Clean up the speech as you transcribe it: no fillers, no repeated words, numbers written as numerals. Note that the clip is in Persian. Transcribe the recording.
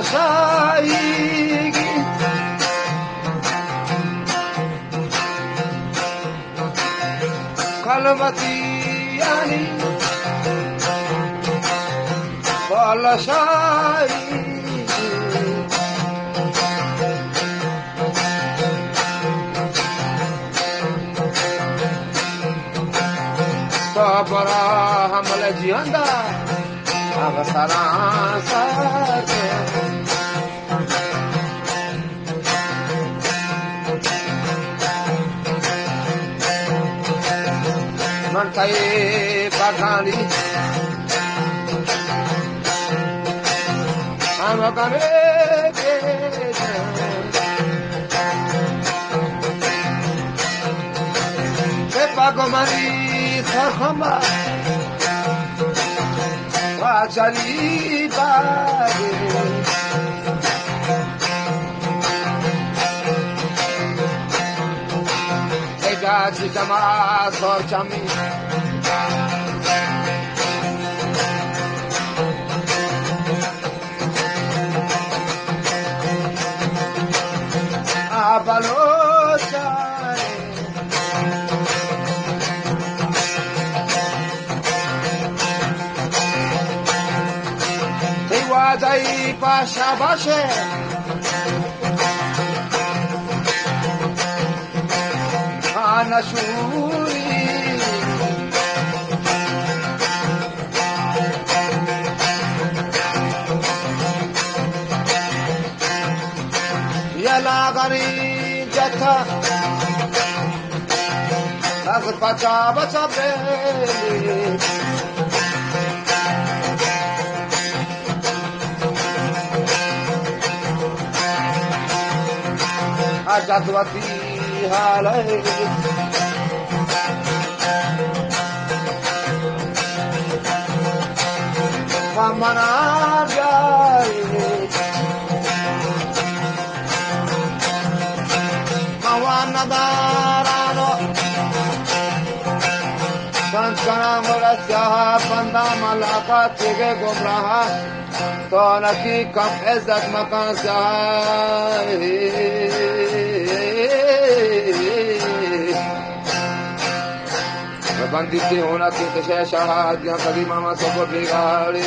شایگی کلمتی یعنی بالا شایگی تو برا حمل جیان دا اغا سران سر من تایی بگانی همه گمه به بگمانی سرخمه و چلی بگی ایجا چی کما سر چمی بلوچان ای وادای پاشا باشه نشوری یلا غری جتا از پچا بچا بلی جذبتی حالی منا بیایی موان ندارانو سنج کنم ورسیاه بنده ملاقات چگه گمراه تو نکی کم عزت مکان سیاهی بندی تی ہونا کی تشہ شاہد یا قدیمہ ما سب بگاڑی